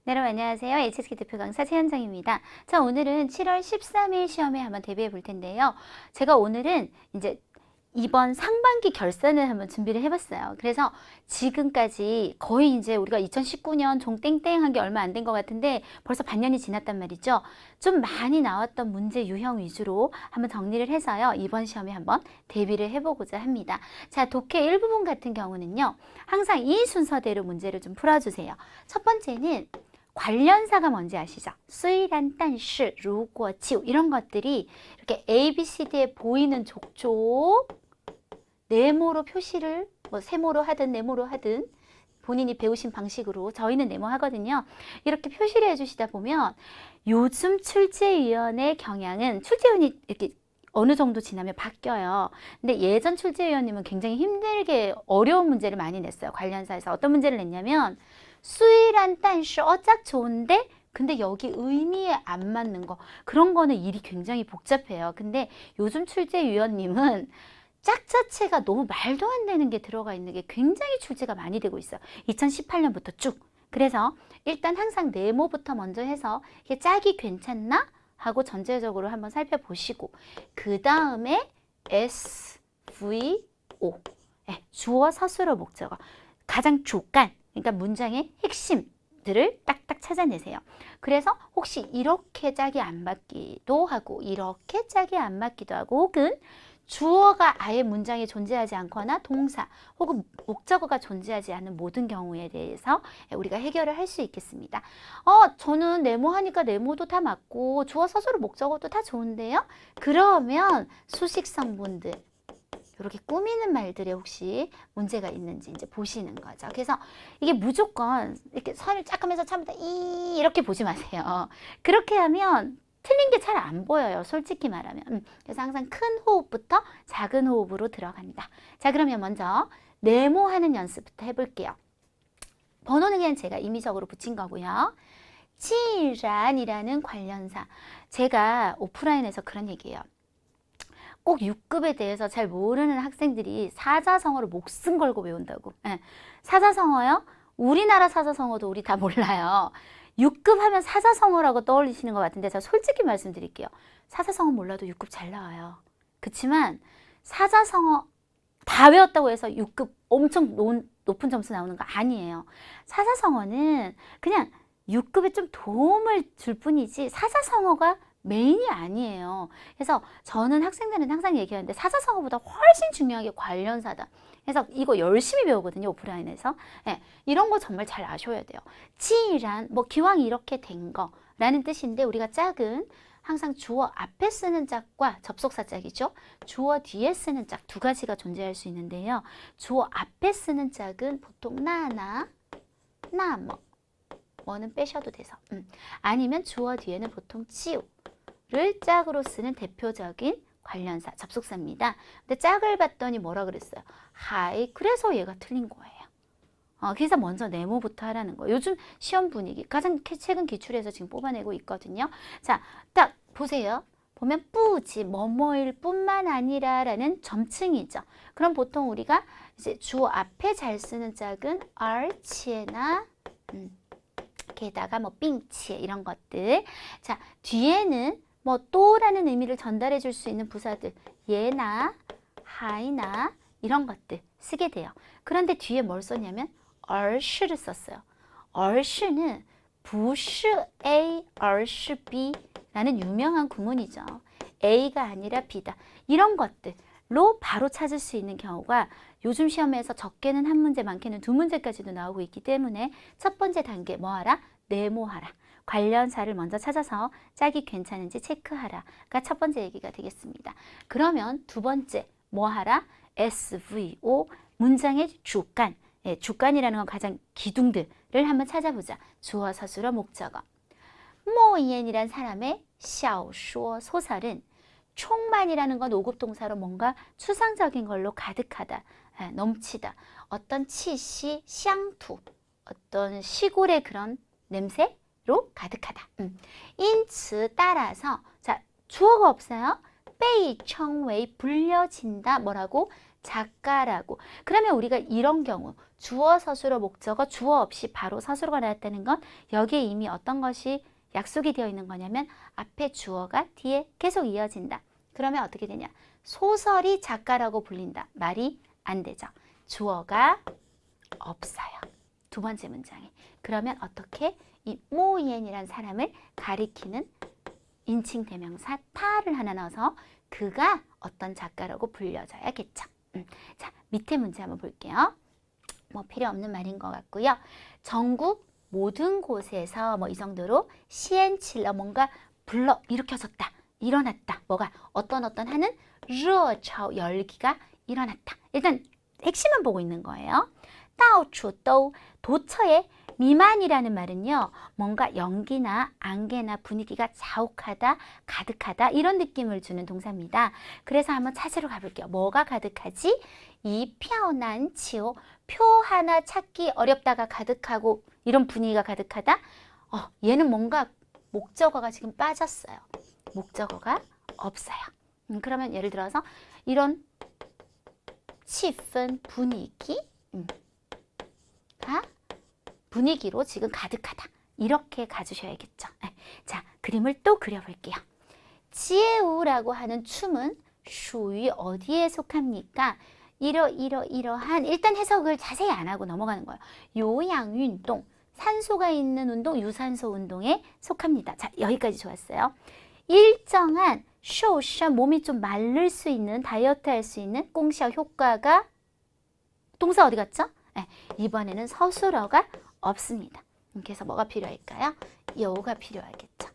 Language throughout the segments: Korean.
네, 여러분 안녕하세요. HSK 대표 강사 최현정입니다. 자, 오늘은 7월 13일 시험에 한번 대비해 볼 텐데요. 제가 오늘은 이제 이번 상반기 결산을 한번 준비를 해봤어요. 그래서 지금까지 거의 이제 우리가 2019년 종땡땡한 게 얼마 안 된 것 같은데 벌써 반년이 지났단 말이죠. 좀 많이 나왔던 문제 유형 위주로 한번 정리를 해서요. 이번 시험에 한번 대비를 해보고자 합니다. 자, 독해 일부분 같은 경우는요. 항상 이 순서대로 문제를 좀 풀어주세요. 첫 번째는 관련사가 뭔지 아시죠? 虽然但是如果就이런 것들이 이렇게 A, B, C, D에 보이는 족족 네모로 표시를 뭐 세모로 하든 네모로 하든 본인이 배우신 방식으로 저희는 네모 하거든요. 이렇게 표시를 해주시다 보면 요즘 출제위원의 경향은 출제위원이 이렇게 어느 정도 지나면 바뀌어요. 근데 예전 출제위원님은 굉장히 힘들게 어려운 문제를 많이 냈어요. 관련사에서 어떤 문제를 냈냐면 虽然但是짝 좋은데 근데 여기 의미에 안 맞는 거 그런 거는 일이 굉장히 복잡해요. 근데 요즘 출제위원님은 짝 자체가 너무 말도 안 되는 게 들어가 있는 게 굉장히 출제가 많이 되고 있어요. 2018년부터 쭉. 그래서 일단 항상 네모부터 먼저 해서 이게 짝이 괜찮나? 하고 전체적으로 한번 살펴보시고 그 다음에 SVO 주어, 서술어, 목적어 가장 주간 그러니까 문장의 핵심들을 딱딱 찾아내세요. 그래서 혹시 이렇게 짝이 안 맞기도 하고 이렇게 짝이 안 맞기도 하고 혹은 주어가 아예 문장에 존재하지 않거나 동사 혹은 목적어가 존재하지 않는 모든 경우에 대해서 우리가 해결을 할 수 있겠습니다. 저는 네모 하니까 네모도 다 맞고 주어, 서술어, 목적어도 다 좋은데요. 그러면 수식 성분들 이렇게 꾸미는 말들에 혹시 문제가 있는지 이제 보시는 거죠. 그래서 이게 무조건 이렇게 선을 쫙 하면서 처음부터 이렇게 보지 마세요. 그렇게 하면 틀린 게 잘 안 보여요. 솔직히 말하면. 그래서 항상 큰 호흡부터 작은 호흡으로 들어갑니다. 자, 그러면 먼저 네모하는 연습부터 해볼게요. 번호는 그냥 제가 임의적으로 붙인 거고요. 既然이라는 관련사. 제가 오프라인에서 그런 얘기예요. 꼭 6급에 대해서 잘 모르는 학생들이 사자성어를 목숨 걸고 외운다고. 사자성어요? 우리나라 사자성어도 우리 다 몰라요. 6급 하면 사자성어라고 떠올리시는 것 같은데 제가 솔직히 말씀드릴게요. 사자성어 몰라도 6급 잘 나와요. 그치만 사자성어 다 외웠다고 해서 6급 엄청 높은 점수 나오는 거 아니에요. 사자성어는 그냥 6급에 좀 도움을 줄 뿐이지 사자성어가 메인이 아니에요. 그래서 저는 학생들은 항상 얘기하는데 사자성어보다 훨씬 중요한 게 관련사다. 그래서 이거 열심히 배우거든요. 오프라인에서. 이런 거 정말 잘 아셔야 돼요. 지란 뭐 기왕 이렇게 된 거라는 뜻인데 우리가 짝은 항상 주어 앞에 쓰는 짝과 접속사 짝이죠. 주어 뒤에 쓰는 짝 두 가지가 존재할 수 있는데요. 주어 앞에 쓰는 짝은 보통 나나 뭐는 빼셔도 돼서 아니면 주어 뒤에는 보통 를 짝으로 쓰는 대표적인 관련사, 접속사입니다. 근데 짝을 봤더니 뭐라 그랬어요? 하이, 그래서 얘가 틀린 거예요. 그래서 먼저 네모부터 하라는 거예요. 요즘 시험 분위기, 가장 최근 기출에서 지금 뽑아내고 있거든요. 자, 딱 보세요. 보면 뿌지, 뭐뭐일 뿐만 아니라 라는 점층이죠. 그럼 보통 우리가 이제 주어 앞에 잘 쓰는 짝은 ar치에나 게다가 뭐 빙치에 이런 것들. 자, 뒤에는 뭐 또라는 의미를 전달해 줄 수 있는 부사들 예나 하이나 이런 것들 쓰게 돼요. 그런데 뒤에 뭘 썼냐면 얼씨를 썼어요. 얼씨는 不是 A, 而是B 라는 유명한 구문이죠. A가 아니라 B다. 이런 것들로 바로 찾을 수 있는 경우가 요즘 시험에서 적게는 한 문제, 많게는 두 문제까지도 나오고 있기 때문에 첫 번째 단계 뭐 하라? 네모하라. 관련사를 먼저 찾아서 짝이 괜찮은지 체크하라가 첫 번째 얘기가 되겠습니다. 그러면 두 번째 뭐 하라? SVO 문장의 주간. 주간이라는 건 가장 기둥들을 한번 찾아보자. 주어, 서술어, 목적어. 모이엔이란 사람의 小说 소설은 총만이라는 건 5급 동사로 뭔가 추상적인 걸로 가득하다, 넘치다. 어떤 치시, 향투, 어떤 시골의 그런 냄새로 가득하다. 인츠 따라서 자 주어가 없어요. 被称为불려진다 뭐라고? 작가라고. 그러면 우리가 이런 경우 주어, 서술어, 목적어, 주어 없이 바로 서술어가 나왔다는 건 여기에 이미 어떤 것이 약속이 되어 있는 거냐면 앞에 주어가 뒤에 계속 이어진다. 그러면 어떻게 되냐? 소설이 작가라고 불린다. 말이 안 되죠. 주어가 없어요. 두 번째 문장에. 그러면 어떻게 이 모이엔이라는 사람을 가리키는 인칭 대명사 타를 하나 넣어서 그가 어떤 작가라고 불려져야겠죠. 자, 밑에 문제 한번 볼게요. 뭐 필요 없는 말인 것 같고요. 전국 모든 곳에서 뭐 이 정도로 시엔칠러 뭔가 불러 일으켜졌다. 일어났다. 뭐가 어떤 하는热潮 열기가 일어났다. 일단 핵심만 보고 있는 거예요. 到处都 도처에 미만이라는 말은요. 뭔가 연기나 안개나 분위기가 자욱하다, 가득하다 이런 느낌을 주는 동사입니다. 그래서 한번 찾으러 가볼게요. 뭐가 가득하지? 이 표난 치오 표 하나 찾기 어렵다가 가득하고 이런 분위기가 가득하다? 얘는 뭔가 목적어가 지금 빠졌어요. 목적어가 없어요. 그러면 예를 들어서 이런气氛 분위기 분위기로 지금 가득하다. 이렇게 가주셔야겠죠. 자, 그림을 또 그려볼게요. 지에우라고 하는 춤은 슈위 어디에 속합니까? 이러한 일단 해석을 자세히 안 하고 넘어가는 거예요. 요양운동, 산소가 있는 운동, 유산소 운동에 속합니다. 자, 여기까지 좋았어요. 일정한 쇼샤 몸이 좀 마를 수 있는 다이어트 할 수 있는 꽁샤 효과가 동사 어디 갔죠? 이번에는 서술어가 없습니다. 그래서 뭐가 필요할까요? 요가 필요하겠죠.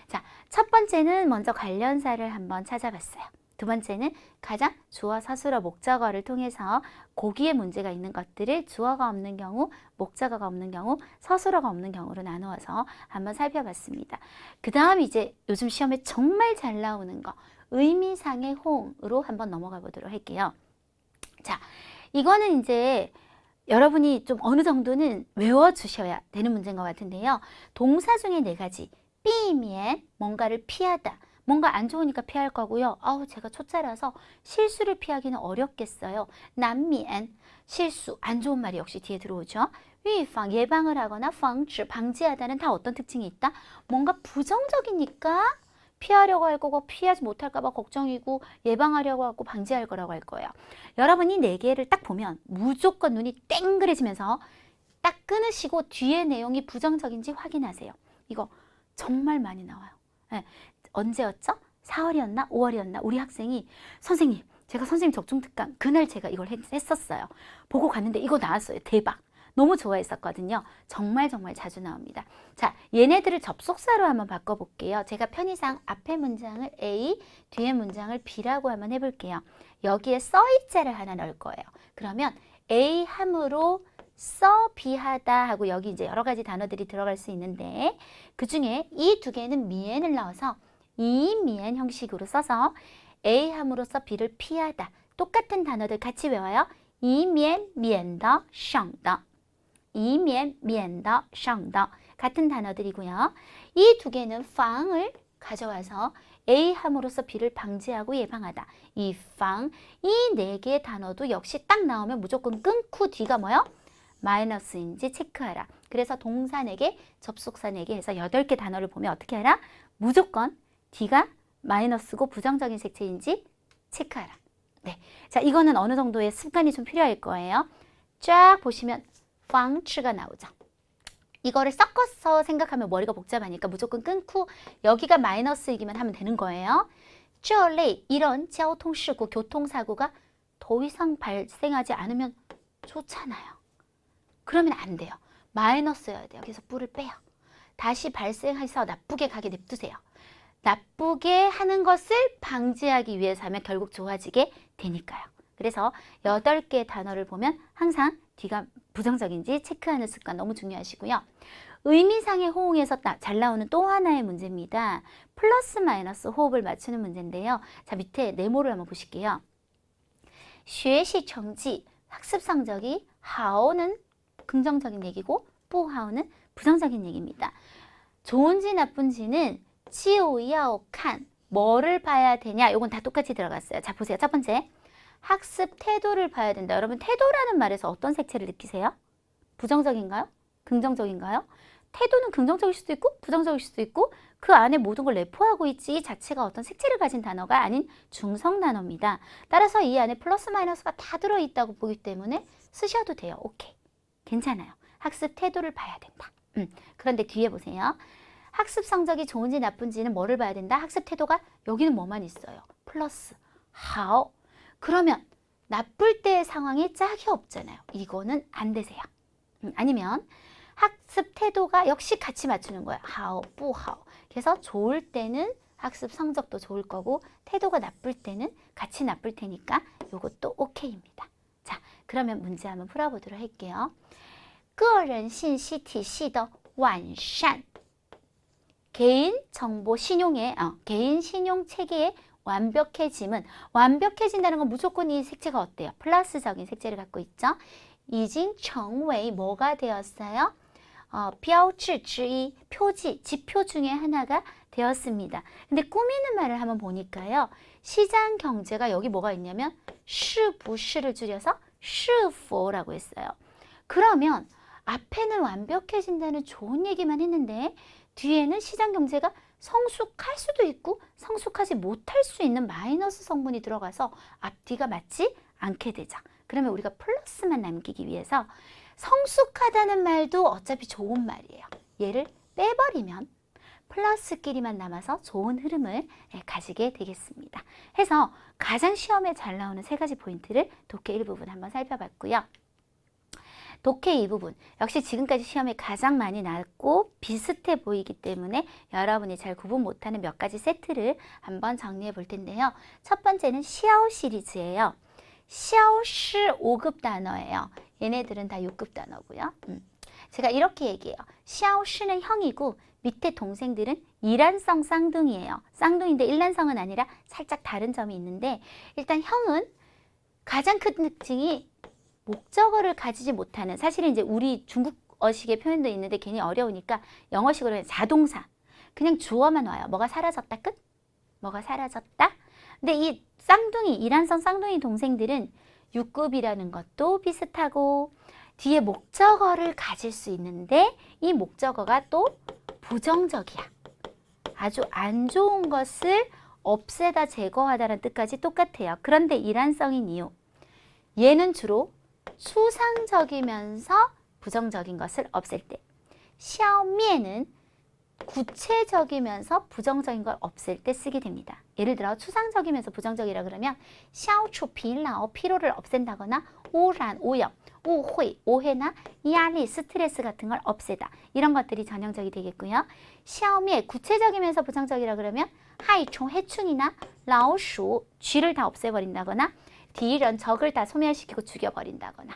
자, 첫 번째는 먼저 관련사를 한번 찾아봤어요. 두 번째는 가장 주어, 서술어, 목적어를 통해서 고기에 문제가 있는 것들을 주어가 없는 경우, 목적어가 없는 경우, 서술어가 없는 경우로 나누어서 한번 살펴봤습니다. 그 다음 이제 요즘 시험에 정말 잘 나오는 거 의미상의 호응으로 한번 넘어가 보도록 할게요. 자, 이거는 이제 여러분이 좀 어느 정도는 외워주셔야 되는 문제인 것 같은데요. 동사 중에 네 가지. 삐면 뭔가를 피하다. 뭔가 안 좋으니까 피할 거고요. 제가 초짜라서 실수를 피하기는 어렵겠어요. 난미엔 실수, 안 좋은 말이 역시 뒤에 들어오죠. 위방 예방을 하거나 방지, 방지하다는 다 어떤 특징이 있다? 뭔가 부정적이니까 피하려고 할 거고 피하지 못할까 봐 걱정이고 예방하려고 하고 방지할 거라고 할 거예요. 여러분이 네 개를 딱 보면 무조건 눈이 땡그레지면서 딱 끊으시고 뒤에 내용이 부정적인지 확인하세요. 이거 정말 많이 나와요. 언제였죠? 4월이었나? 5월이었나? 우리 학생이 선생님, 제가 선생님 적중특강 그날 제가 이걸 했었어요. 보고 갔는데 이거 나왔어요. 대박. 너무 좋아했었거든요. 정말 자주 나옵니다. 자, 얘네들을 접속사로 한번 바꿔볼게요. 제가 편의상 앞에 문장을 A, 뒤에 문장을 B라고 한번 해볼게요. 여기에 써있자를 하나 넣을 거예요. 그러면 A 함으로 써 비하다 하고 여기 이제 여러 가지 단어들이 들어갈 수 있는데 그 중에 이 두 개는 미엔을 넣어서 이 미엔 형식으로 써서 A 함으로써 B를 피하다. 똑같은 단어들 같이 외워요. 이면 미엔더 샹더 이면 미엔더 샹더 같은 단어들이고요. 이 두 개는 방을 가져와서 A 함으로써 B를 방지하고 예방하다. 이 방, 이 네 개의 단어도 역시 딱 나오면 무조건 끊고 뒤가 뭐요? 마이너스인지 체크하라. 그래서 동사 4개, 접속사 4개 해서 8개 단어를 보면 어떻게 하라? 무조건 D가 마이너스고 부정적인 색채인지 체크하라. 네, 자 이거는 어느 정도의 습관이 좀 필요할 거예요. 쫙 보시면 방치가 나오죠. 이거를 섞어서 생각하면 머리가 복잡하니까 무조건 끊고 여기가 마이너스이기만 하면 되는 거예요. 这类 이런 交通事故 교통사고가 더 이상 발생하지 않으면 좋잖아요. 그러면 안 돼요. 마이너스여야 돼요. 그래서 뿔을 빼요. 다시 발생해서 나쁘게 가게 냅두세요. 나쁘게 하는 것을 방지하기 위해서 하면 결국 좋아지게 되니까요. 그래서 8개의 단어를 보면 항상 뒤가 부정적인지 체크하는 습관 너무 중요하시고요. 의미상의 호응에서 잘 나오는 또 하나의 문제입니다. 플러스 마이너스 호흡을 맞추는 문제인데요. 자, 밑에 네모를 한번 보실게요. 学习成绩 학습 성적이 하오는 긍정적인 얘기고 뿌하오는 부정적인 얘기입니다. 좋은지 나쁜지는 지오야오칸 뭐를 봐야 되냐? 이건 다 똑같이 들어갔어요. 자, 보세요. 첫 번째. 학습 태도를 봐야 된다. 여러분 태도라는 말에서 어떤 색채를 느끼세요? 부정적인가요? 긍정적인가요? 태도는 긍정적일 수도 있고 부정적일 수도 있고 그 안에 모든 걸 내포하고 있지 이 자체가 어떤 색채를 가진 단어가 아닌 중성 단어입니다. 따라서 이 안에 플러스 마이너스가 다 들어있다고 보기 때문에 쓰셔도 돼요. 오케이. 괜찮아요. 학습 태도를 봐야 된다. 그런데 뒤에 보세요. 학습 성적이 좋은지 나쁜지는 뭐를 봐야 된다? 학습 태도가 여기는 뭐만 있어요? 플러스. 하오. 그러면 나쁠 때의 상황이 짝이 없잖아요. 이거는 안 되세요. 아니면 학습 태도가 역시 같이 맞추는 거예요. 하오, 뿌하오. 그래서 좋을 때는 학습 성적도 좋을 거고 태도가 나쁠 때는 같이 나쁠 테니까 이것도 오케이입니다. 자, 그러면 문제 한번 풀어보도록 할게요. 个人信息体系的完善 개인 정보 신용의 개인 신용 체계의 완벽해짐은 완벽해진다는 건 무조건 이 색채가 어때요? 플러스적인 색채를 갖고 있죠. 已经成为 뭐가 되었어요? 标志之一 표지, 지표 중에 하나가 되었습니다. 근데 꾸미는 말을 한번 보니까요. 시장 경제가 여기 뭐가 있냐면 是不是를 줄여서 是否라고 했어요. 그러면 앞에는 완벽해진다는 좋은 얘기만 했는데 뒤에는 시장 경제가 성숙할 수도 있고 성숙하지 못할 수 있는 마이너스 성분이 들어가서 앞뒤가 맞지 않게 되죠. 그러면 우리가 플러스만 남기기 위해서 성숙하다는 말도 어차피 좋은 말이에요. 얘를 빼버리면 플러스끼리만 남아서 좋은 흐름을 가지게 되겠습니다. 해서 가장 시험에 잘 나오는 세 가지 포인트를 독해 1부분 한번 살펴봤고요. 독해 2부분 역시 지금까지 시험에 가장 많이 나왔고 비슷해 보이기 때문에 여러분이 잘 구분 못하는 몇 가지 세트를 한번 정리해 볼 텐데요. 첫 번째는 시아오 시리즈예요. 시아오시 5급 단어예요. 얘네들은 다 6급 단어고요. 제가 이렇게 얘기해요. 시아오시는 형이고 밑에 동생들은 일란성 쌍둥이에요. 쌍둥이인데 일란성은 아니라 살짝 다른 점이 있는데 일단 형은 가장 큰 특징이 목적어를 가지지 못하는 사실은 이제 우리 중국어식의 표현도 있는데 괜히 어려우니까 영어식으로 해서 자동사 그냥 주어만 와요. 뭐가 사라졌다 끝? 뭐가 사라졌다? 근데 이 쌍둥이 일란성 쌍둥이 동생들은 6급이라는 것도 비슷하고 뒤에 목적어를 가질 수 있는데 이 목적어가 또 부정적이야. 아주 안 좋은 것을 없애다 제거하다라는 뜻까지 똑같아요. 그런데 일란성인 이유 얘는 주로 수상적이면서 부정적인 것을 없앨 때 샤오미에는 구체적이면서 부정적인 걸 없앨 때 쓰게 됩니다. 예를 들어 추상적이면서 부정적이라 그러면 샤오추 빌라오 피로를 없앤다거나 오란, 오염, 오회, 오해나 야리, 스트레스 같은 걸 없애다. 이런 것들이 전형적이 되겠고요. 샤오미에 구체적이면서 부정적이라 그러면 하이총, 해충이나 라오슈, 쥐를 다 없애버린다거나 디런, 적을 다 소멸시키고 죽여버린다거나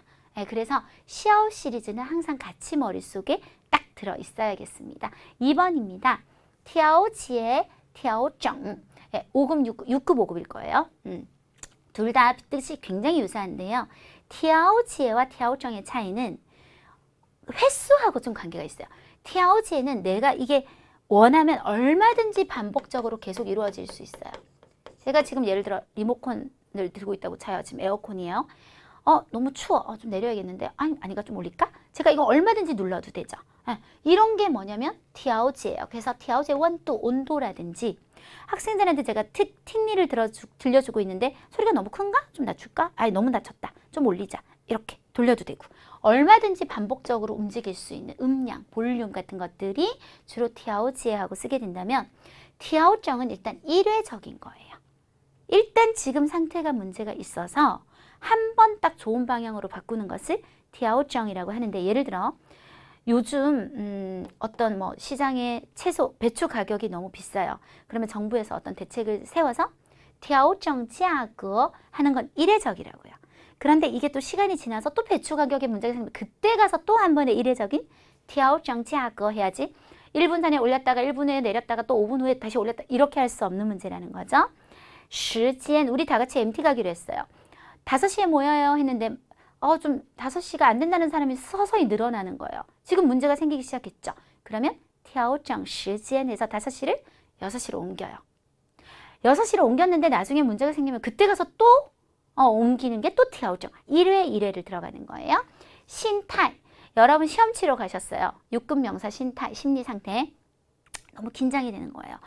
그래서 시아오 시리즈는 항상 같이 머릿속에 딱 들어있어야겠습니다. 2번입니다. 티아오지에 티아오정 5급, 6급, 5급일 거예요. 둘 다 뜻이 굉장히 유사한데요. 티아오지에와 티아오정의 차이는 횟수하고 좀 관계가 있어요. 티아오지에는 내가 이게 원하면 얼마든지 반복적으로 계속 이루어질 수 있어요. 제가 지금 예를 들어 리모컨을 들고 있다고 쳐요. 지금 에어컨이에요. 너무 추워. 좀 내려야겠는데. 아니가 좀 올릴까? 제가 이거 얼마든지 눌러도 되죠. 이런 게 뭐냐면 티아오지예요. 그래서 티아오지 원도 온도라든지 학생들한테 제가 틱리를 들려주고 있는데 소리가 너무 큰가? 좀 낮출까? 너무 낮췄다. 좀 올리자. 이렇게 돌려도 되고 얼마든지 반복적으로 움직일 수 있는 음량, 볼륨 같은 것들이 주로 티아오지에하고 쓰게 된다면 티아오정은 일단 일회적인 거예요. 일단 지금 상태가 문제가 있어서 한 번 딱 좋은 방향으로 바꾸는 것을 티아오정이라고 하는데 예를 들어 요즘 어떤 뭐 시장에 채소, 배추 가격이 너무 비싸요. 그러면 정부에서 어떤 대책을 세워서 티아오정价格 하는 건 일회적이라고요. 그런데 이게 또 시간이 지나서 또 배추 가격에 문제가 생기면 그때 가서 또 한 번의 일회적인 티아오정 价格 해야지 1분 전에 올렸다가 1분 후에 내렸다가 또 5분 후에 다시 올렸다 이렇게 할 수 없는 문제라는 거죠. 시간 우리 다 같이 MT 가기로 했어요. 5시에 모여요 했는데 좀 5시가 안 된다는 사람이 서서히 늘어나는 거예요. 지금 문제가 생기기 시작했죠. 그러면 티아오정 시간에서 5시를 6시로 옮겨요. 6시로 옮겼는데 나중에 문제가 생기면 그때 가서 또 옮기는 게 또 티아오정 1회 1회를 들어가는 거예요. 신탈 여러분 시험 치러 가셨어요. 6급 명사 심리 상태. 너무 긴장이 되는 거예요.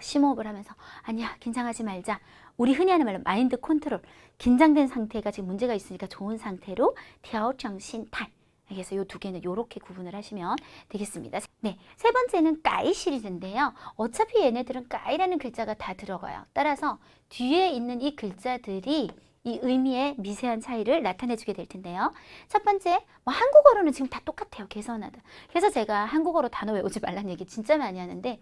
심호흡을 하면서 아니야 긴장하지 말자. 우리 흔히 하는 말로 마인드 컨트롤. 긴장된 상태가 지금 문제가 있으니까 좋은 상태로调整心态. 그래서 이 두 개는 이렇게 구분을 하시면 되겠습니다. 네, 세 번째는 까이 시리즈인데요. 어차피 얘네들은 까이라는 글자가 다 들어가요. 따라서 뒤에 있는 이 글자들이 이 의미의 미세한 차이를 나타내주게 될 텐데요. 첫 번째, 한국어로는 지금 다 똑같아요. 개선하다. 그래서 제가 한국어로 단어 외우지 말란 얘기 진짜 많이 하는데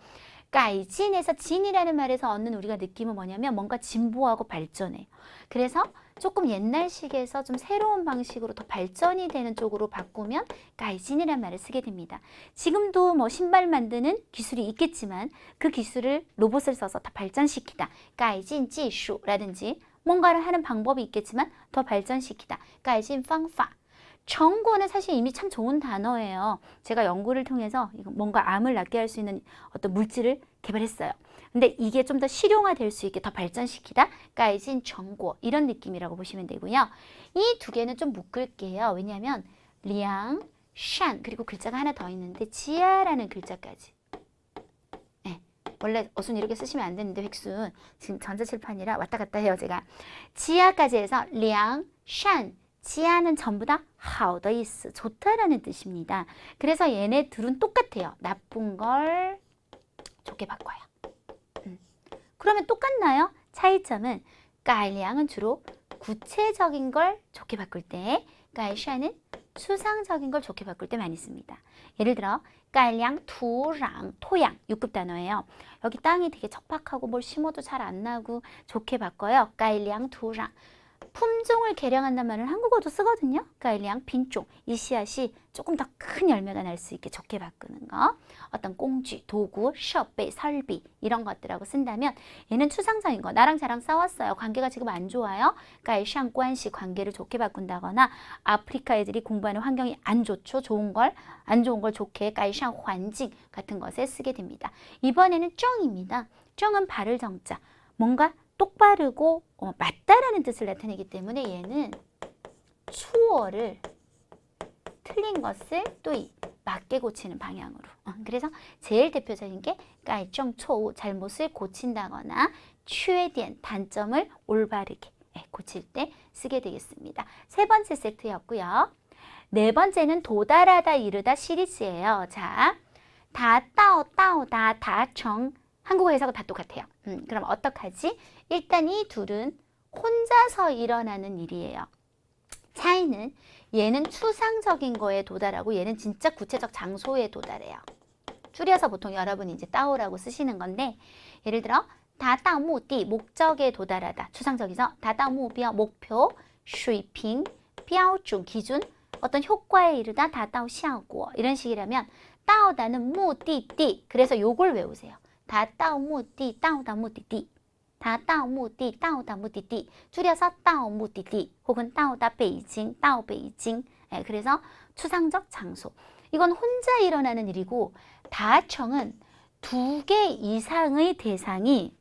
까이진에서 진이라는 말에서 얻는 우리가 느낌은 뭐냐면 뭔가 진보하고 발전해요. 그래서 조금 옛날식에서 좀 새로운 방식으로 더 발전이 되는 쪽으로 바꾸면 까이진이라는 말을 쓰게 됩니다. 지금도 뭐 신발 만드는 기술이 있겠지만 그 기술을 로봇을 써서 더 발전시키다. 까이진 지수라든지 뭔가를 하는 방법이 있겠지만 더 발전시키다. 까이진 방파. 정고는 사실 이미 참 좋은 단어예요. 제가 연구를 통해서 뭔가 암을 낫게 할 수 있는 어떤 물질을 개발했어요. 근데 이게 좀 더 실용화될 수 있게 더 발전시키다. 까이진 정고 이런 느낌이라고 보시면 되고요. 이 두 개는 좀 묶을게요. 왜냐하면 량, 샨 그리고 글자가 하나 더 있는데 지아라는 글자까지. 네, 원래 어순 이렇게 쓰시면 안 되는데 획순 지금 전자칠판이라 왔다 갔다 해요 제가. 지아까지 해서 량, 샨 지아는 전부 다 好的意思, 좋다라는 뜻입니다. 그래서 얘네 둘은 똑같아요. 나쁜 걸 좋게 바꿔요. 그러면 똑같나요? 차이점은 까이량은 주로 구체적인 걸 좋게 바꿀 때, 까이샤는 추상적인 걸 좋게 바꿀 때 많이 씁니다. 예를 들어 까이량 투랑, 토양, 6급 단어예요. 여기 땅이 되게 척박하고 뭘 심어도 잘 안 나고 좋게 바꿔요. 까이량 투랑. 품종을 개량한단 말은 한국어도 쓰거든요. 까이량 빈종, 이씨앗이 조금 더 큰 열매가 날 수 있게 좋게 바꾸는 거. 어떤 꽁쥐, 도구, 셔베, 설비 이런 것들하고 쓴다면 얘는 추상적인 거. 나랑 저랑 싸웠어요. 관계가 지금 안 좋아요. 까이샹 관시 관계를 좋게 바꾼다거나 아프리카 애들이 공부하는 환경이 안 좋죠. 좋은 걸, 안 좋은 걸 좋게 까이샹 환징 같은 것에 쓰게 됩니다. 이번에는 쩡입니다. 쩡은 바를 정자. 뭔가 똑바르고 맞다라는 뜻을 나타내기 때문에 얘는 추어를 틀린 것을 또 맞게 고치는 방향으로. 그래서 제일 대표적인 게 깔정 초우 잘못을 고친다거나缺点 단점을 올바르게 고칠 때 쓰게 되겠습니다. 세 번째 세트였고요. 네 번째는 도달하다 이르다 시리즈예요. 자, 다 따오 따오다 다정 한국어 해석은 다 똑같아요. 그럼 어떡하지? 일단 이 둘은 혼자서 일어나는 일이에요. 차이는 얘는 추상적인 거에 도달하고 얘는 진짜 구체적 장소에 도달해요. 줄여서 보통 여러분이 이제 따오라고 쓰시는 건데 예를 들어 다다 목디 목적에 도달하다 추상적이죠. 다다 목표 목표 水平 标准 기준 어떤 효과에 이르다 다다 效果 이런 식이라면 따오다는 목디디 그래서 요걸 외우세요. 达到目的到达目的地达到目的到达目的地 줄여서 到目的地 혹은 到达北京到北京 그래서 추상적 장소 이건 혼자 일어나는 일이고 다청은 두 개 이상의 대상이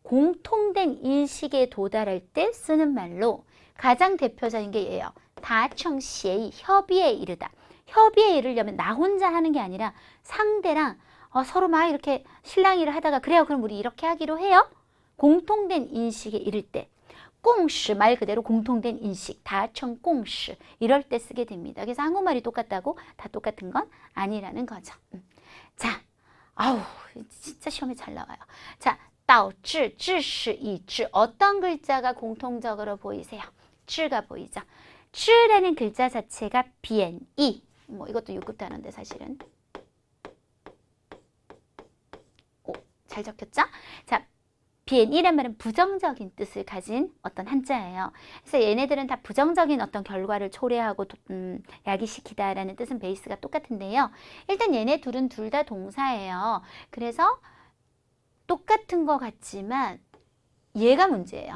공통된 인식에 도달할 때 쓰는 말로 가장 대표적인 게 얘예요. 다청 시의 협의에 이르다. 협의에 이르려면 나 혼자 하는 게 아니라 상대랑 서로 막 이렇게 실랑이를 하다가 그래요 그럼 우리 이렇게 하기로 해요. 공통된 인식에 이를 때 공시 말 그대로 공통된 인식 다청 공시 이럴 때 쓰게 됩니다. 그래서 한국말이 똑같다고 다 똑같은 건 아니라는 거죠. 자, 아우 진짜 시험에 잘 나와요. 자, 导致 致使 이致 어떤 글자가 공통적으로 보이세요? 致가 보이죠. 致라는 글자 자체가 비엔이 뭐 이것도 6급 단어인데 사실은 잘 적혔죠? 자, 비엔이란 말은 부정적인 뜻을 가진 어떤 한자예요. 그래서 얘네들은 다 부정적인 어떤 결과를 초래하고 야기시키다라는 뜻은 베이스가 똑같은데요. 일단 얘네 둘은 둘 다 동사예요. 그래서 똑같은 것 같지만 얘가 문제예요.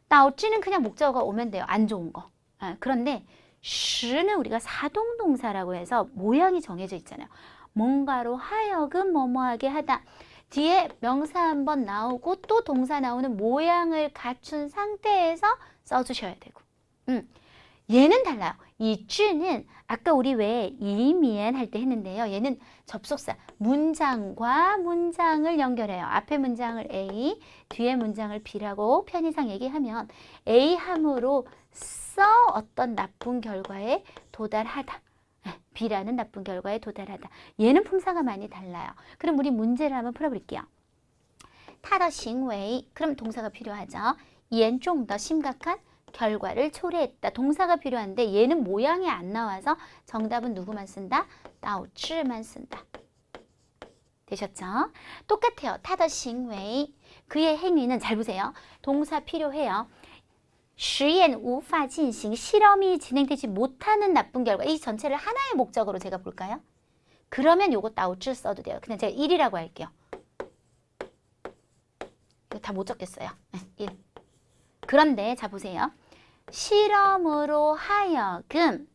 나오찌는 그냥 목적어가 오면 돼요. 안 좋은 거. 그런데 시는 우리가 사동동사라고 해서 모양이 정해져 있잖아요. 뭔가로 하여금 뭐뭐하게 하다. 뒤에 명사 한번 나오고 또 동사 나오는 모양을 갖춘 상태에서 써주셔야 되고 얘는 달라요. 이 쥐는 아까 우리 왜 이미엔 할 때 했는데요. 얘는 접속사, 문장과 문장을 연결해요. 앞에 문장을 A, 뒤에 문장을 B라고 편의상 얘기하면 A 함으로 써 어떤 나쁜 결과에 도달하다. B라는 나쁜 결과에 도달하다. 얘는 품사가 많이 달라요. 그럼 우리 문제를 한번 풀어볼게요. 他的行为, 그럼 동사가 필요하죠. 严重的 심각한 결과를 초래했다. 동사가 필요한데 얘는 모양이 안 나와서 정답은 누구만 쓴다? 导致만 쓴다. 되셨죠? 똑같아요. 他的行为, 그의 행위는 잘 보세요. 동사 필요해요. 实验无法进行, 실험이 진행되지 못하는 나쁜 결과. 이 전체를 하나의 목적으로 제가 볼까요? 그러면 요거 导致 써도 돼요. 그냥 제가 1이라고 할게요. 이거 다 못 적겠어요. 1. 그런데 자 보세요. 실험으로 하여금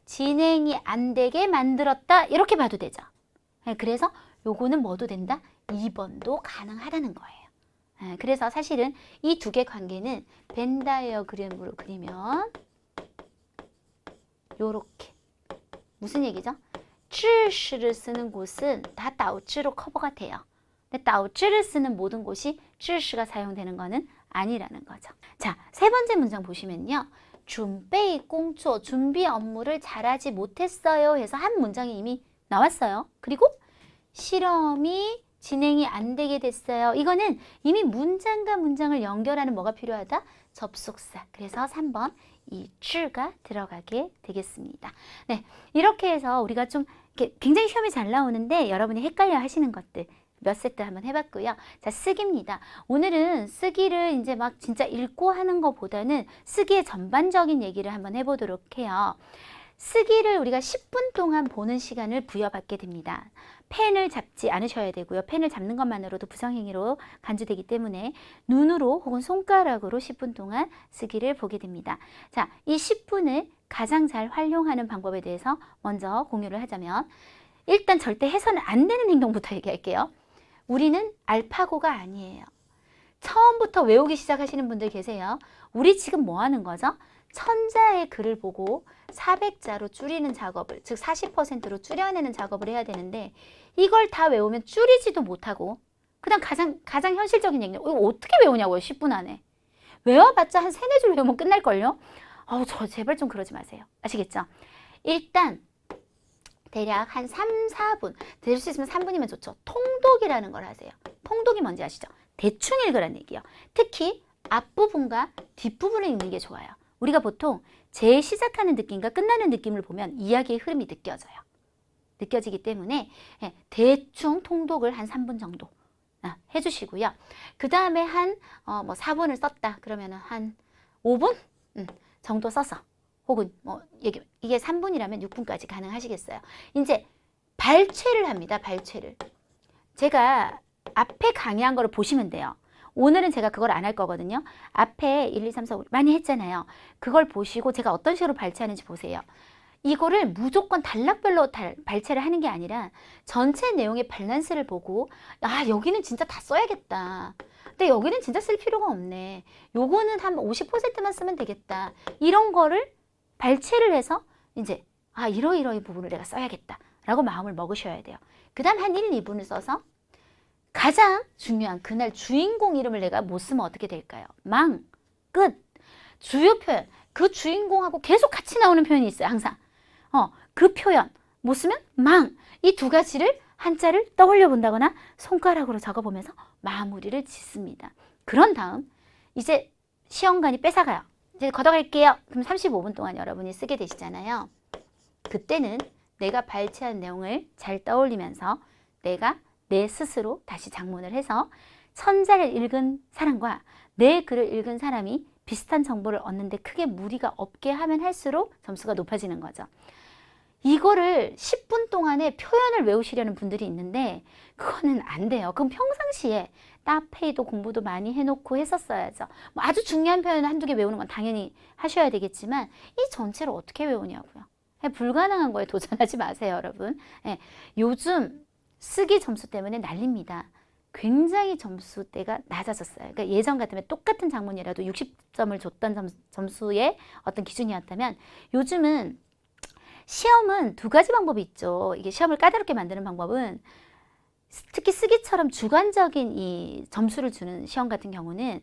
진행이 안 되게 만들었다. 이렇게 봐도 되죠. 그래서 요거는 뭐도 된다? 2번도 가능하다는 거예요. 그래서 사실은 이 두 개 관계는 벤 다이어그램으로 그리면 요렇게. 무슨 얘기죠? 知识를 쓰는 곳은 다 导致로 커버가 돼요. 근데 导致를 쓰는 모든 곳이 知识가 사용되는 거는 아니라는 거죠. 자, 세 번째 문장 보시면요. 준비 공조, 준비 업무를 잘하지 못했어요 해서 한 문장이 이미 나왔어요. 그리고 실험이 진행이 안 되게 됐어요. 이거는 이미 문장과 문장을 연결하는 뭐가 필요하다? 접속사. 그래서 3번 이 즈가 들어가게 되겠습니다. 네, 이렇게 해서 우리가 좀 굉장히 시험이 잘 나오는데 여러분이 헷갈려 하시는 것들 몇 세트 한번 해봤고요. 자, 쓰기입니다. 오늘은 쓰기를 이제 막 진짜 읽고 하는 것보다는 쓰기의 전반적인 얘기를 한번 해보도록 해요. 쓰기를 우리가 10분 동안 보는 시간을 부여받게 됩니다. 펜을 잡지 않으셔야 되고요. 펜을 잡는 것만으로도 부정행위로 간주되기 때문에 눈으로 혹은 손가락으로 10분 동안 쓰기를 보게 됩니다. 자, 이 10분을 가장 잘 활용하는 방법에 대해서 먼저 공유를 하자면 일단 절대 해서는 안 되는 행동부터 얘기할게요. 우리는 알파고가 아니에요. 처음부터 외우기 시작하시는 분들 계세요. 우리 지금 뭐 하는 거죠? 천자의 글을 보고 400자로 줄이는 작업을, 즉 40%로 줄여내는 작업을 해야 되는데 이걸 다 외우면 줄이지도 못하고 그냥 가장 현실적인 얘기는 이거 어떻게 외우냐고요. 10분 안에. 외워봤자 한 3, 4줄 외우면 끝날걸요? 저 제발 좀 그러지 마세요. 아시겠죠? 일단 대략 한 3, 4분, 될 수 있으면 3분이면 좋죠. 통독이라는 걸 하세요. 통독이 뭔지 아시죠? 대충 읽으라는 얘기예요. 특히 앞부분과 뒷부분을 읽는 게 좋아요. 우리가 보통 제일 시작하는 느낌과 끝나는 느낌을 보면 이야기의 흐름이 느껴져요. 느껴지기 때문에 대충 통독을 한 3분 정도 해주시고요. 그 다음에 한 4분을 썼다 그러면 한 5분 정도 써서 혹은 이게 3분이라면 6분까지 가능하시겠어요. 이제 발췌를 합니다. 발췌를. 제가 앞에 강의한 거를 보시면 돼요. 오늘은 제가 그걸 안 할 거거든요. 앞에 1, 2, 3, 4, 5 많이 했잖아요. 그걸 보시고 제가 어떤 식으로 발췌하는지 보세요. 이거를 무조건 단락별로 발췌를 하는 게 아니라 전체 내용의 밸런스를 보고 여기는 진짜 다 써야겠다. 근데 여기는 진짜 쓸 필요가 없네. 요거는 한 50%만 쓰면 되겠다. 이런 거를 발췌를 해서 이제 이러이러이 부분을 내가 써야겠다 라고 마음을 먹으셔야 돼요. 그 다음 한 1, 2분을 써서 가장 중요한 그날 주인공 이름을 내가 못 쓰면 어떻게 될까요? 망, 끝, 주요 표현. 그 주인공하고 계속 같이 나오는 표현이 있어요. 항상. 그 표현 못 쓰면 망. 이 두 가지를 한자를 떠올려 본다거나 손가락으로 적어보면서 마무리를 짓습니다. 그런 다음 이제 시험관이 뺏어가요. 이제 걷어갈게요. 그럼 35분 동안 여러분이 쓰게 되시잖아요. 그때는 내가 발췌한 내용을 잘 떠올리면서 내가 내 스스로 다시 작문을 해서 천자를 읽은 사람과 내 글을 읽은 사람이 비슷한 정보를 얻는데 크게 무리가 없게 하면 할수록 점수가 높아지는 거죠. 이거를 10분 동안에 표현을 외우시려는 분들이 있는데 그거는 안 돼요. 그럼 평상시에 따페이도 공부도 많이 해놓고 했었어야죠. 아주 중요한 표현을 한두 개 외우는 건 당연히 하셔야 되겠지만 이 전체를 어떻게 외우냐고요. 불가능한 거에 도전하지 마세요, 여러분. 요즘 쓰기 점수 때문에 난립니다. 굉장히 점수대가 낮아졌어요. 그러니까 예전 같으면 똑같은 작문이라도 60점을 줬던 점수의 어떤 기준이었다면 요즘은 시험은 두 가지 방법이 있죠. 이게 시험을 까다롭게 만드는 방법은 특히 쓰기처럼 주관적인 이 점수를 주는 시험 같은 경우는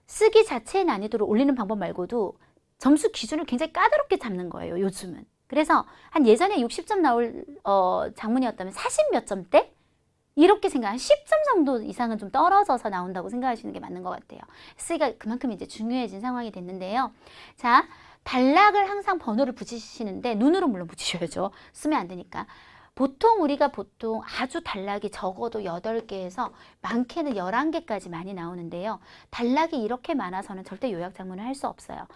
쓰기 자체의 난이도를 올리는 방법 말고도 점수 기준을 굉장히 까다롭게 잡는 거예요, 요즘은. 그래서 한 예전에 60점 나올 작문이었다면 40 몇 점대? 이렇게 생각, 한 10점 정도 이상은 좀 떨어져서 나온다고 생각하시는 게 맞는 것 같아요. 쓰기가 그만큼 이제 중요해진 상황이 됐는데요. 자, 단락을 항상 번호를 붙이시는데 눈으로 물론 붙이셔야죠. 쓰면 안 되니까. 보통 우리가 아주 단락이 적어도 8개에서 많게는 11개까지 많이 나오는데요. 단락이 이렇게 많아서는 절대 요약 작문을 할 수 없어요.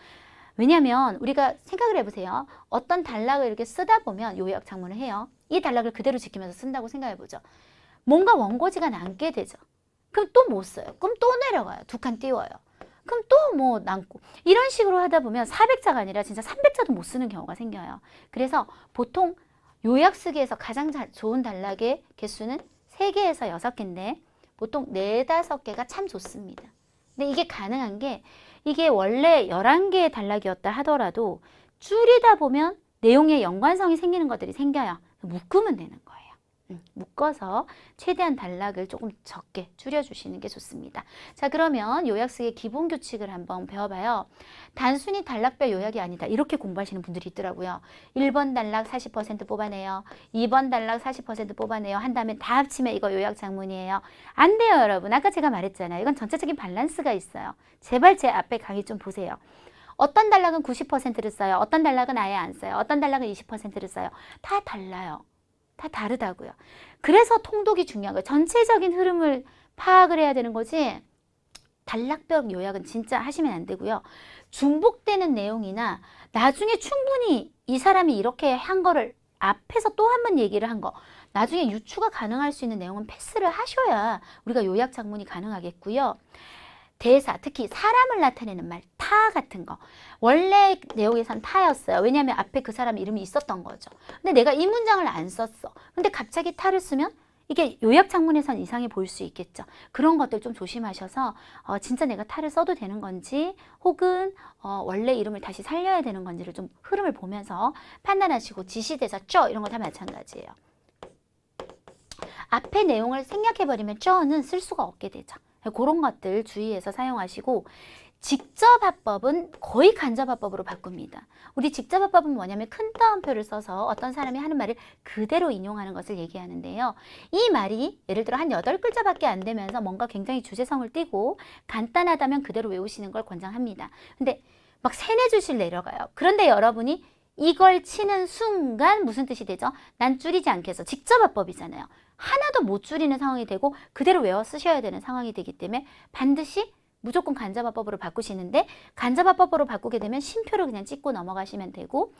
왜냐하면 우리가 생각을 해보세요. 어떤 단락을 이렇게 쓰다 보면 요약 작문을 해요. 이 단락을 그대로 지키면서 쓴다고 생각해보죠. 뭔가 원고지가 남게 되죠. 그럼 또 못 써요. 그럼 또 내려가요. 2칸 띄워요. 그럼 또 뭐 남고 이런 식으로 하다 보면 400자가 아니라 진짜 300자도 못 쓰는 경우가 생겨요. 그래서 보통 요약 쓰기에서 가장 좋은 단락의 개수는 3개에서 6개인데 보통 4, 5개가 참 좋습니다. 근데 이게 가능한 게 이게 원래 11개의 단락이었다 하더라도 줄이다 보면 내용에 연관성이 생기는 것들이 생겨요. 묶으면 되는 거예요. 묶어서 최대한 단락을 조금 적게 줄여주시는 게 좋습니다. 자, 그러면 요약쓰기의 기본 규칙을 한번 배워봐요. 단순히 단락별 요약이 아니다. 이렇게 공부하시는 분들이 있더라고요. 1번 단락 40% 뽑아내요. 2번 단락 40% 뽑아내요. 한 다음에 다 합치면 이거 요약 작문이에요. 안 돼요, 여러분. 아까 제가 말했잖아요. 이건 전체적인 밸런스가 있어요. 제발 제 앞에 강의 좀 보세요. 어떤 단락은 90%를 써요. 어떤 단락은 아예 안 써요. 어떤 단락은 20%를 써요. 다 달라요. 다 다르다고요. 그래서 통독이 중요한 거예요. 전체적인 흐름을 파악을 해야 되는 거지 단락별 요약은 진짜 하시면 안 되고요. 중복되는 내용이나 나중에 충분히 이 사람이 이렇게 한 거를 앞에서 또 한 번 얘기를 한 거 나중에 유추가 가능할 수 있는 내용은 패스를 하셔야 우리가 요약 작문이 가능하겠고요. 대사, 특히 사람을 나타내는 말, 타 같은 거. 원래 내용에선 타였어요. 왜냐하면 앞에 그 사람 이름이 있었던 거죠. 근데 내가 이 문장을 안 썼어. 근데 갑자기 타를 쓰면 이게 요약 장문에선 이상해 보일 수 있겠죠. 그런 것들 좀 조심하셔서 진짜 내가 타를 써도 되는 건지 혹은 원래 이름을 다시 살려야 되는 건지를 좀 흐름을 보면서 판단하시고 지시대사, 쩌 이런 거 다 마찬가지예요. 앞에 내용을 생략해버리면 쩌는 쓸 수가 없게 되죠. 그런 것들 주의해서 사용하시고 직접합법은 거의 간접합법으로 바꿉니다. 우리 직접합법은 뭐냐면 큰 따옴표를 써서 어떤 사람이 하는 말을 그대로 인용하는 것을 얘기하는데요. 이 말이 예를 들어 한 8글자밖에 안 되면서 뭔가 굉장히 주제성을 띠고 간단하다면 그대로 외우시는 걸 권장합니다. 근데 막 3, 4줄씩 내려가요. 그런데 여러분이 이걸 치는 순간 무슨 뜻이 되죠? 난 줄이지 않겠어. 직접합법이잖아요. 하나도 못 줄이는 상황이 되고 그대로 외워 쓰셔야 되는 상황이 되기 때문에 반드시 무조건 간접화법으로 바꾸시는데 간접화법으로 바꾸게 되면 쉼표를 그냥 찍고 넘어가시면 되고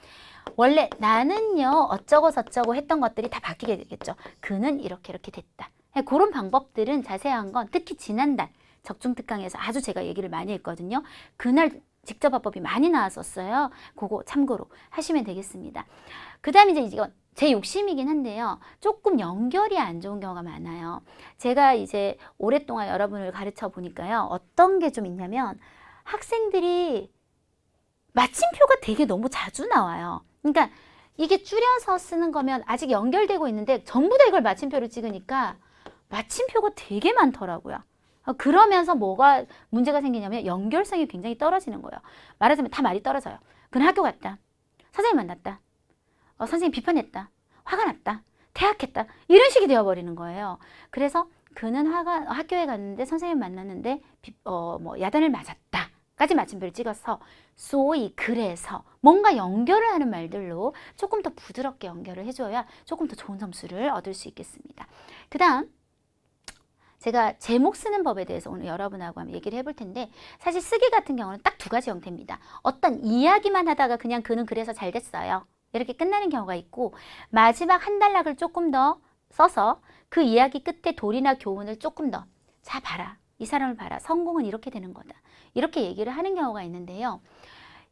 원래 나는요 어쩌고 저쩌고 했던 것들이 다 바뀌게 되겠죠. 그는 이렇게 됐다. 그런 방법들은 자세한 건 특히 지난달 적중특강에서 아주 제가 얘기를 많이 했거든요. 그날 직접화법이 많이 나왔었어요. 그거 참고로 하시면 되겠습니다. 그 다음에 이제 이건 제 욕심이긴 한데요. 조금 연결이 안 좋은 경우가 많아요. 제가 이제 오랫동안 여러분을 가르쳐 보니까요. 어떤 게 좀 있냐면 학생들이 마침표가 되게 너무 자주 나와요. 그러니까 이게 줄여서 쓰는 거면 아직 연결되고 있는데 전부 다 이걸 마침표로 찍으니까 마침표가 되게 많더라고요. 그러면서 뭐가 문제가 생기냐면 연결성이 굉장히 떨어지는 거예요. 말하자면 다 말이 떨어져요. 그는 학교 갔다. 선생님 만났다. 선생님 비판했다. 화가 났다. 퇴학했다. 이런 식이 되어버리는 거예요. 그래서 그는 학교에 갔는데 선생님 만났는데 뭐 야단을 맞았다. 까지 마침표를 찍어서 소위 그래서 뭔가 연결을 하는 말들로 조금 더 부드럽게 연결을 해줘야 조금 더 좋은 점수를 얻을 수 있겠습니다. 그 다음 제가 제목 쓰는 법에 대해서 오늘 여러분하고 한번 얘기를 해볼 텐데 사실 쓰기 같은 경우는 딱 2가지 형태입니다. 어떤 이야기만 하다가 그냥 그는 그래서 잘 됐어요. 이렇게 끝나는 경우가 있고 마지막 한 단락을 조금 더 써서 그 이야기 끝에 도리나 교훈을 조금 더 자 봐라. 이 사람을 봐라. 성공은 이렇게 되는 거다. 이렇게 얘기를 하는 경우가 있는데요.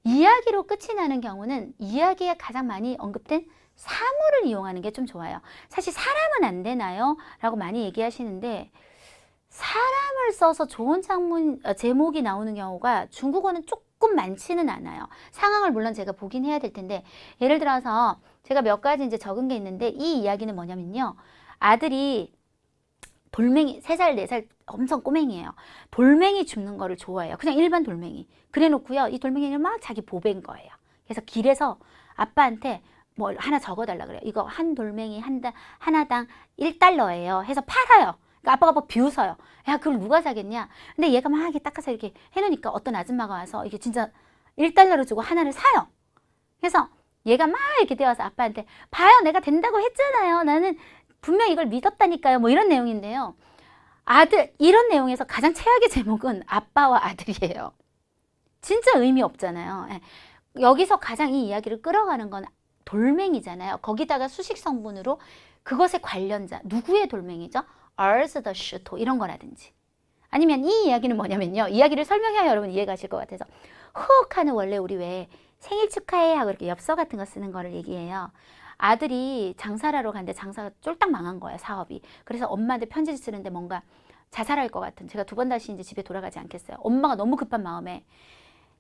이야기로 끝이 나는 경우는 이야기에 가장 많이 언급된 사물을 이용하는 게 좀 좋아요. 사실 사람은 안 되나요? 라고 많이 얘기하시는데 사람을 써서 좋은 제목이 나오는 경우가 중국어는 조금 많지는 않아요. 상황을 물론 제가 보긴 해야 될 텐데, 예를 들어서 제가 몇 가지 이제 적은 게 있는데, 이 이야기는 뭐냐면요. 아들이 돌멩이, 3살, 4살 엄청 꼬맹이에요. 돌멩이 줍는 거를 좋아해요. 그냥 일반 돌멩이. 그래 놓고요. 이 돌멩이를 막 자기 보배인 거예요. 그래서 길에서 아빠한테 뭐 하나 적어달라 그래요. 이거 한 돌멩이 하나당 1달러예요. 해서 팔아요. 그러니까 아빠가 뭐 비웃어요. 야, 그걸 누가 사겠냐? 근데 얘가 막 이렇게 닦아서 이렇게 해놓으니까 어떤 아줌마가 와서 이게 진짜 1달러를 주고 하나를 사요. 그래서 얘가 막 이렇게 되어서 아빠한테 봐요. 내가 된다고 했잖아요. 나는 분명히 이걸 믿었다니까요. 뭐 이런 내용인데요. 이런 내용에서 가장 최악의 제목은 아빠와 아들이에요. 진짜 의미 없잖아요. 여기서 가장 이 이야기를 끌어가는 건 돌멩이잖아요. 거기다가 수식 성분으로 그것의 관련자, 누구의 돌멩이죠?兒子的石头이런 거라든지. 아니면 이 이야기는 뭐냐면요. 이야기를 설명해야 여러분 이해가 가실 것 같아서. 허흑하는 원래 우리 왜 생일 축하해 하고 이렇게 엽서 같은 거 쓰는 거를 얘기해요. 아들이 장사를 하러 갔는데 장사가 쫄딱 망한 거예요, 사업이. 그래서 엄마한테 편지를 쓰는데 뭔가 자살할 것 같은, 제가 2번 다시 이제 집에 돌아가지 않겠어요. 엄마가 너무 급한 마음에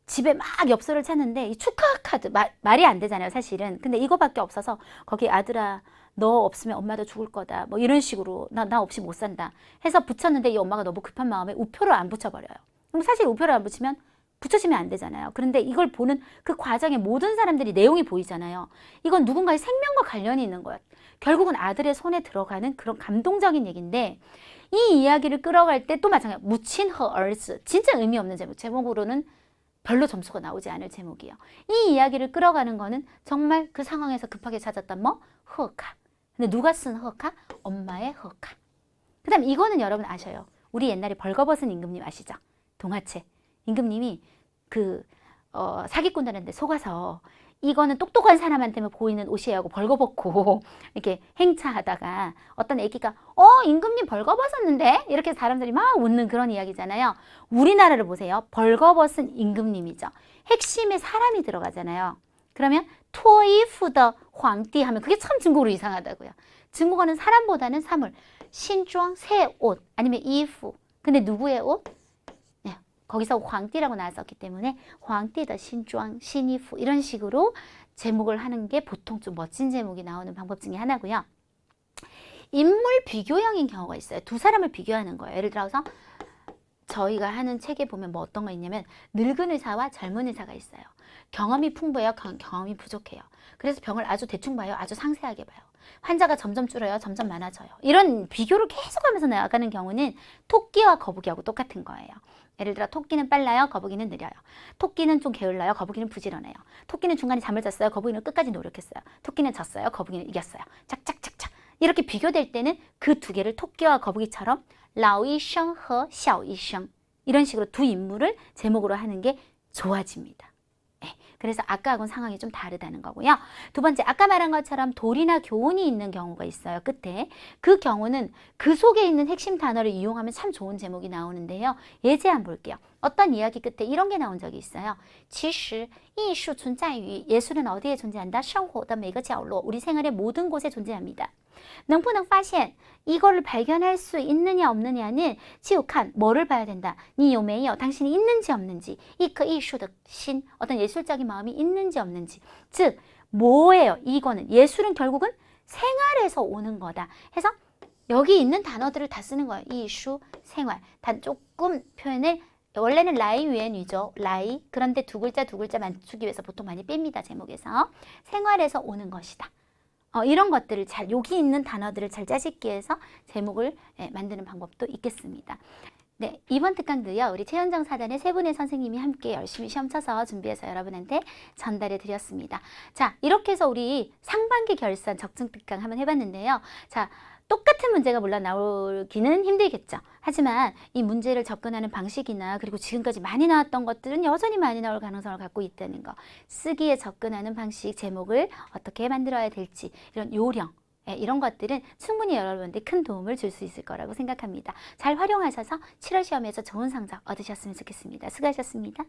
집에 막 엽서를 찾는데 이 축하 카드 말이 안 되잖아요, 사실은. 근데 이거밖에 없어서 거기 아들아 너 없으면 엄마도 죽을 거다 뭐 이런 식으로 나 없이 못 산다 해서 붙였는데 이 엄마가 너무 급한 마음에 우표를 안 붙여버려요. 그럼 사실 우표를 안 붙이면 붙여지면 안 되잖아요. 그런데 이걸 보는 그 과정에 모든 사람들이 내용이 보이잖아요. 이건 누군가의 생명과 관련이 있는 거예요. 결국은 아들의 손에 들어가는 그런 감동적인 얘기인데, 이 이야기를 끌어갈 때 또 마찬가지예요. 무친허얼스, 진짜 의미 없는 제목. 제목으로는 별로 점수가 나오지 않을 제목이에요. 이 이야기를 끌어가는 거는 정말 그 상황에서 급하게 찾았던 뭐? 허카. 근데 누가 쓴 허카? 엄마의 허카. 그 다음 이거는 여러분 아셔요. 우리 옛날에 벌거벗은 임금님 아시죠? 동화책. 임금님이 사기꾼들한테 속아서 이거는 똑똑한 사람한테만 보이는 옷이에요 하고 벌거벗고 이렇게 행차하다가 어떤 애기가 임금님 벌거벗었는데? 이렇게 사람들이 막 웃는 그런 이야기잖아요. 우리나라를 보세요. 벌거벗은 임금님이죠. 핵심에 사람이 들어가잖아요. 그러면 토이푸더 황띠 하면 그게 참 중국어로 이상하다고요. 중국어는 사람보다는 사물, 신装, 새 옷 아니면 이프. 근데 누구의 옷? 거기서 황띠라고 나왔었기 때문에 황띠의 신装, 신이프 이런 식으로 제목을 하는 게 보통 좀 멋진 제목이 나오는 방법 중에 하나고요. 인물 비교형인 경우가 있어요. 두 사람을 비교하는 거예요. 예를 들어서 저희가 하는 책에 보면 뭐 어떤 거 있냐면 늙은 의사와 젊은 의사가 있어요. 경험이 풍부해요. 경험이 부족해요. 그래서 병을 아주 대충 봐요. 아주 상세하게 봐요. 환자가 점점 줄어요. 점점 많아져요. 이런 비교를 계속하면서 나아가는 경우는 토끼와 거북이하고 똑같은 거예요. 예를 들어 토끼는 빨라요. 거북이는 느려요. 토끼는 좀 게을러요. 거북이는 부지런해요. 토끼는 중간에 잠을 잤어요. 거북이는 끝까지 노력했어요. 토끼는 졌어요. 거북이는 이겼어요. 착착착착. 이렇게 비교될 때는 그 두 개를 토끼와 거북이처럼 라오이셩和 샤오이셩 이런 식으로 두 인물을 제목으로 하는 게 좋아집니다. 그래서 아까하고는 상황이 좀 다르다는 거고요. 두 번째, 아까 말한 것처럼 돌이나 교훈이 있는 경우가 있어요. 끝에. 그 경우는 그 속에 있는 핵심 단어를 이용하면 참 좋은 제목이 나오는데요. 예제 한번 볼게요. 어떤 이야기 끝에 이런 게 나온 적이 있어요. 其实艺术存在于 예술은 어디에 존재한다? 生活的每个角落 우리 생활의 모든 곳에 존재합니다. 能不能发现 이거를 발견할 수 있느냐 없느냐는 就看 뭐를 봐야 된다. 你有没有 당신이 있는지 없는지 一颗艺术的心 어떤 예술적인 마음이 있는지 없는지. 즉 뭐예요? 이거는 예술은 결국은 생활에서 오는 거다. 해서 여기 있는 단어들을 다 쓰는 거예요. 이슈, 생활. 단 조금 표현을 원래는 라이 위엔위죠. 라이. 그런데 두 글자 맞추기 위해서 보통 많이 뺍니다. 제목에서. 생활에서 오는 것이다. 이런 것들을 여기 있는 단어들을 잘 짜집기 위해서 제목을 만드는 방법도 있겠습니다. 네, 이번 특강도요. 우리 최현정 사단의 세 분의 선생님이 함께 열심히 시험 쳐서 준비해서 여러분한테 전달해 드렸습니다. 자, 이렇게 해서 우리 상반기 결산 적중 특강 한번 해봤는데요. 자, 똑같은 문제가 물론 나오기는 힘들겠죠. 하지만 이 문제를 접근하는 방식이나 그리고 지금까지 많이 나왔던 것들은 여전히 많이 나올 가능성을 갖고 있다는 거. 쓰기에 접근하는 방식, 제목을 어떻게 만들어야 될지 이런 요령, 이런 것들은 충분히 여러분한테 큰 도움을 줄 수 있을 거라고 생각합니다. 잘 활용하셔서 7월 시험에서 좋은 성적 얻으셨으면 좋겠습니다. 수고하셨습니다.